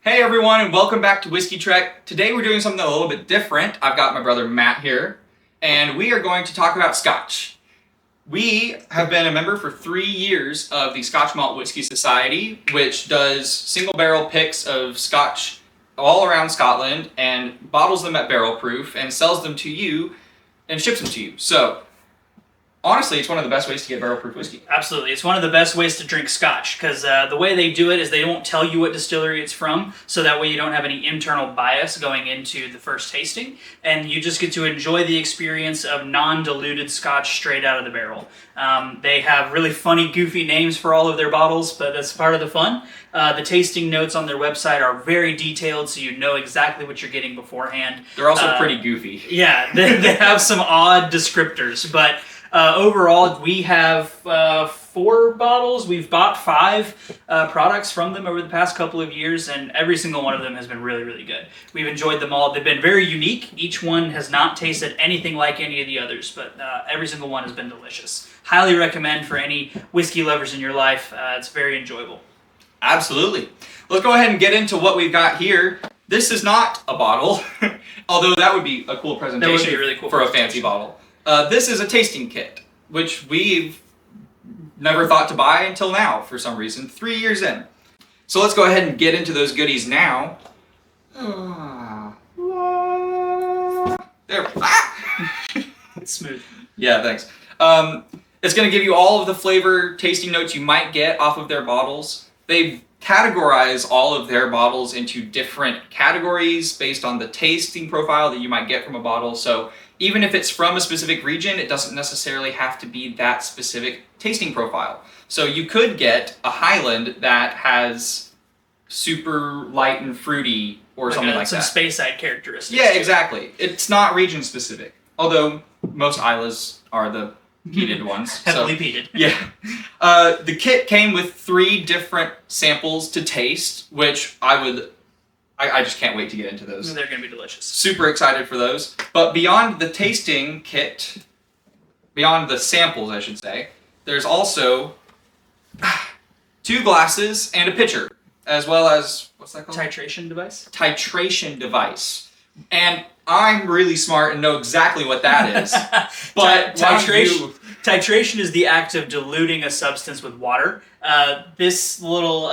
Hey everyone, and welcome back to Whiskey Trek. Today we're doing something a little bit different. I've got my brother Matt here, and we are going to talk about Scotch. We have been a member for 3 years of the Scotch Malt Whisky Society, which does single barrel picks of Scotch all around Scotland and bottles them at barrel proof and sells them to you and ships them to you. So, honestly, it's one of the best ways to get barrel proof whiskey. Absolutely. It's one of the best ways to drink Scotch because the way they do it is they won't tell you what distillery it's from, so that way you don't have any internal bias going into the first tasting, and you just get to enjoy the experience of non-diluted Scotch straight out of the barrel. They have really funny, goofy names for all of their bottles, but that's part of the fun. The tasting notes on their website are very detailed, so you know exactly what you're getting beforehand. They're also pretty goofy. Yeah, they have some odd descriptors, but overall, we have 4 bottles. We've bought 5 products from them over the past couple of years, and every single one of them has been really, really good. We've enjoyed them all. They've been very unique. Each one has not tasted anything like any of the others, but every single one has been delicious. Highly recommend for any whiskey lovers in your life. It's very enjoyable. Absolutely. Let's go ahead and get into what we've got here. This is not a bottle, although that would be a cool presentation. That would be really cool for a fancy bottle. This is a tasting kit, which we've never thought to buy until now for some reason, 3 years in. So let's go ahead and get into those goodies now. There. It's smooth. Yeah, thanks. It's going to give you all of the flavor tasting notes you might get off of their bottles. They categorize all of their bottles into different categories based on the tasting profile that you might get from a bottle. So even if it's from a specific region, it doesn't necessarily have to be that specific tasting profile. So you could get a Highland that has super light and fruity or something like that. Some Speyside characteristics. Yeah, exactly. It's not region specific. Although most Islas are the peated ones. Heavily peated. Yeah. The kit came with 3 different samples to taste, which I just can't wait to get into those. They're going to be delicious. Super excited for those. But beyond the tasting kit, beyond the samples, I should say, there's also 2 glasses and a pitcher, as well as, what's that called? Titration device? Titration device. And I'm really smart and know exactly what that is. But titration is the act of diluting a substance with water. This little,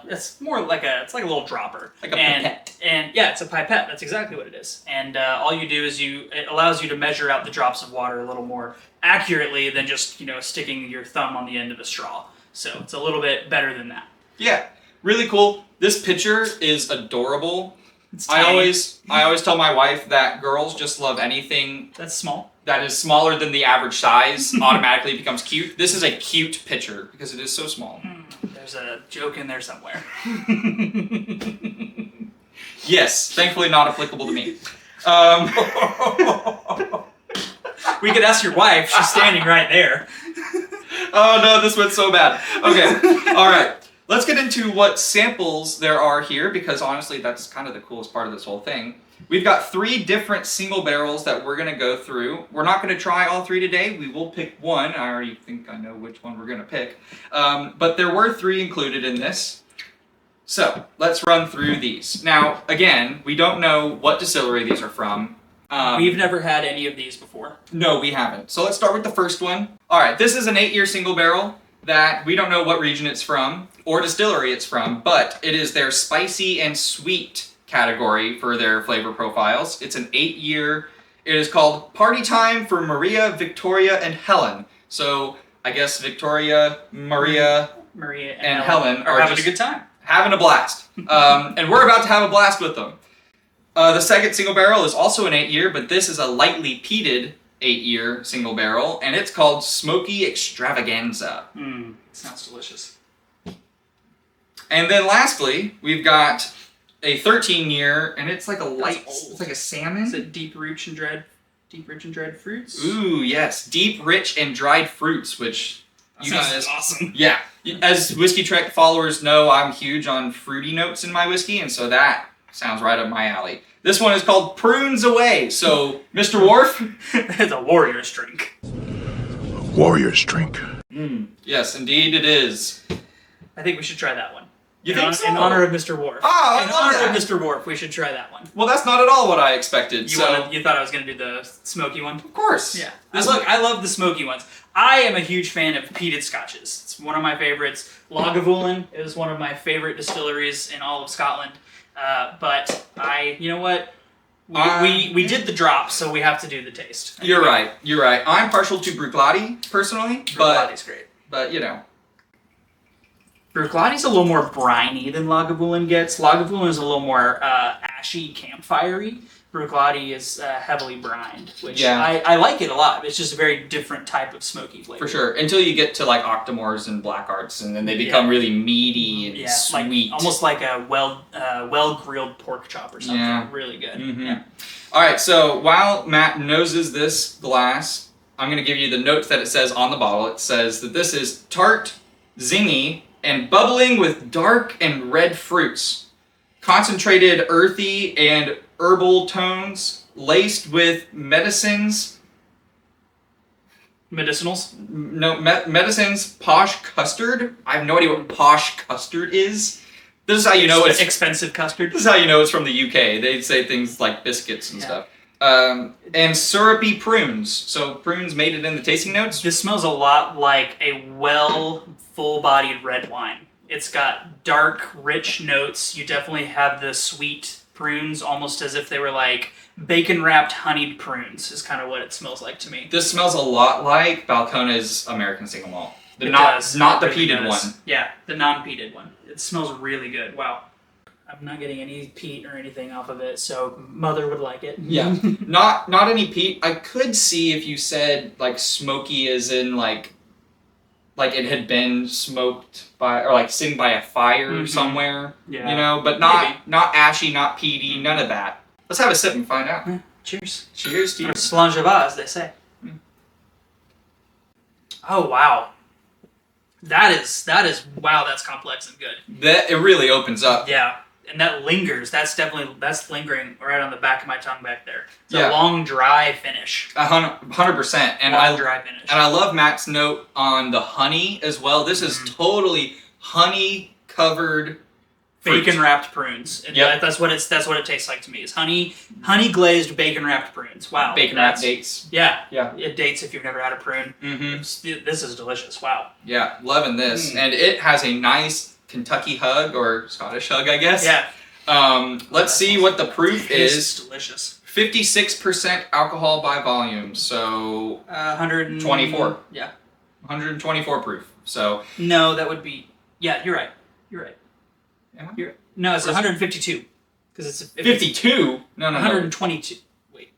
it's more like it's like a little dropper. Like a pipette. And yeah, it's a pipette. That's exactly what it is. And all you do is it allows you to measure out the drops of water a little more accurately than just, sticking your thumb on the end of a straw. So it's a little bit better than that. Yeah, really cool. This pitcher is adorable. I always tell my wife that girls just love anything that's small. That is smaller than the average size automatically becomes cute. This is a cute pitcher because it is so small. There's a joke in there somewhere. Yes, thankfully not applicable to me. We could ask your wife. She's standing right there. Oh no, this went so bad. Okay, all right. Let's get into what samples there are here, because honestly, that's kind of the coolest part of this whole thing. We've got 3 different single barrels that we're going to go through. We're not going to try all 3 today. We will pick one. I already think I know which one we're going to pick. But there were 3 included in this. So let's run through these. Now, again, we don't know what distillery these are from. We've never had any of these before. No, we haven't. So let's start with the first one. All right, this is an 8-year single barrel that we don't know what region it's from or distillery it's from, but it is their spicy and sweet category for their flavor profiles. It's an 8-year. It is called Party Time for Maria, Victoria, and Helen. So I guess Victoria, Maria, and Helen are having a good time. Having a blast. And we're about to have a blast with them. The second single barrel is also an 8-year, but this is a lightly peated 8-year single barrel, and it's called Smoky Extravaganza. Sounds delicious. And then lastly, we've got a 13-year, and it's like a light, it's like a salmon. Is it deep, rich, and dried fruits? Ooh, yes, deep, rich, and dried fruits, which you guys awesome. Yeah, as Whiskey Trek followers know, I'm huge on fruity notes in my whiskey, and so that sounds right up my alley. This one is called Prunes Away. So, Mr. Worf, it's a warrior's drink. Warrior's drink. Yes, indeed it is. I think we should try that one. You think so? In honor of Mr. Worf. Oh, in honor of Mr. Worf, we should try that one. Well, that's not at all what I expected. You thought I was going to do the smoky one? Of course. Yeah. I love the smoky ones. I am a huge fan of peated scotches. It's one of my favorites. Lagavulin is one of my favorite distilleries in all of Scotland. But you know what? We did the drop, so we have to do the taste. You're right. I'm partial to Bruichladdich, personally. Bruichladdich great. But, you know. Bruichladdich a little more briny than Lagavulin gets. Lagavulin is a little more ashy, campfirey. Bruichladdich is heavily brined, which I like it a lot. It's just a very different type of smoky flavor. For sure. Until you get to like Octomores and Black Arts, and then they become really meaty and sweet. Almost like a well-grilled pork chop or something. Yeah. Really good. Mm-hmm. Yeah. All right, so while Matt noses this glass, I'm going to give you the notes that it says on the bottle. It says that this is tart, zingy, and bubbling with dark and red fruits. Concentrated earthy and herbal tones, laced with medicines. Medicinals? No, medicines, posh custard. I have no idea what posh custard is. This is how you know it's expensive custard. This is how you know it's from the UK. They say things like biscuits and stuff. And syrupy prunes. So prunes made it in the tasting notes. This smells a lot like a full-bodied red wine. It's got dark, rich notes. You definitely have the sweet prunes, almost as if they were like bacon-wrapped honeyed prunes, is kind of what it smells like to me. This smells a lot like Balcones American Single Malt. Not the peated one. Yeah, the non-peated one. It smells really good. Wow. I'm not getting any peat or anything off of it, so Mother would like it. Yeah, not any peat. I could see if you said like smoky as in like it had been smoked by, or like sitting by a fire somewhere. Yeah. You know, but not ashy, not peaty, none of that. Let's have a sip and find out. Cheers. Cheers to you. Slangeva, as they say. Oh wow. That is wow, that's complex and good. That it really opens up. Yeah. And that lingers. That's lingering right on the back of my tongue back there. It's a long, dry finish. 100%. And dry finish. And I love Matt's note on the honey as well. This is totally honey-covered bacon-wrapped prunes. Yeah, that's what it tastes like to me. Is honey glazed bacon-wrapped prunes. Wow. Bacon-wrapped dates. Yeah. It dates if you've never had a prune. Mm-hmm. This is delicious. Wow. Yeah, loving this. And it has a nice Kentucky hug, or Scottish hug, I guess. Yeah. Let's see what the proof is. Delicious. 56% alcohol by volume, so 124. Yeah. 124 proof. So no, that would be. Yeah, you're right. No, it's 152 because it's 52. No, 122. Wait.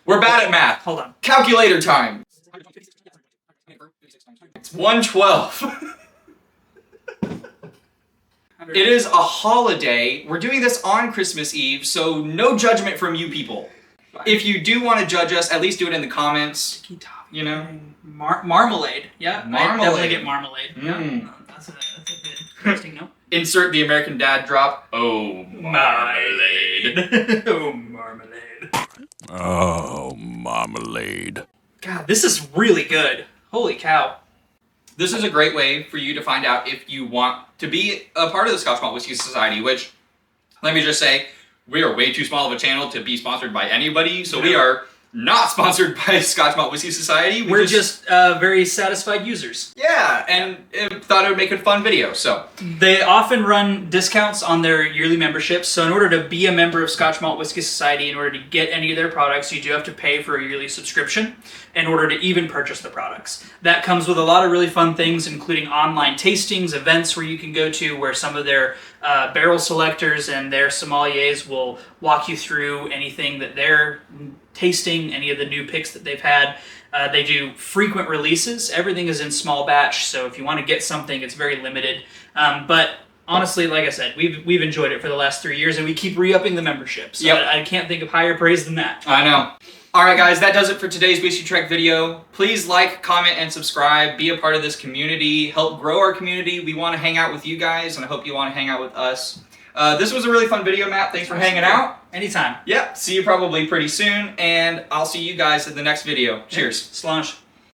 We're bad at math. Hold on. Calculator time. It's 112. It is a holiday. We're doing this on Christmas Eve, so no judgment from you people. If you do want to judge us, at least do it in the comments. You know? Marmalade. Yeah, marmalade. I definitely get marmalade. Yeah. That's a good tasting note. Insert the American Dad drop. Oh, marmalade. Oh, marmalade. Oh, marmalade. God, this is really good. Holy cow. This is a great way for you to find out if you want to be a part of the Scotch Malt Whisky Society, which, let me just say, we are way too small of a channel to be sponsored by anybody, so we are not sponsored by Scotch Malt Whisky Society. We're just very satisfied users. Yeah, and thought it would make a fun video, so. They often run discounts on their yearly memberships, so in order to be a member of Scotch Malt Whisky Society, in order to get any of their products, you do have to pay for a yearly subscription in order to even purchase the products. That comes with a lot of really fun things, including online tastings, events where you can go to, where some of their barrel selectors and their sommeliers will walk you through anything that they're tasting, any of the new picks that they've had. They do frequent releases. Everything is in small batch, so if you want to get something, it's very limited. But honestly, like I said, we've enjoyed it for the last 3 years, and we keep re-upping the membership. So I can't think of higher praise than that. I know. All right, guys, that does it for today's Whiskey Trek video. Please like, comment, and subscribe. Be a part of this community. Help grow our community. We want to hang out with you guys, and I hope you want to hang out with us. This was a really fun video, Matt. Thanks for hanging out. Anytime. Yep. See you probably pretty soon, and I'll see you guys in the next video. Cheers. Slange.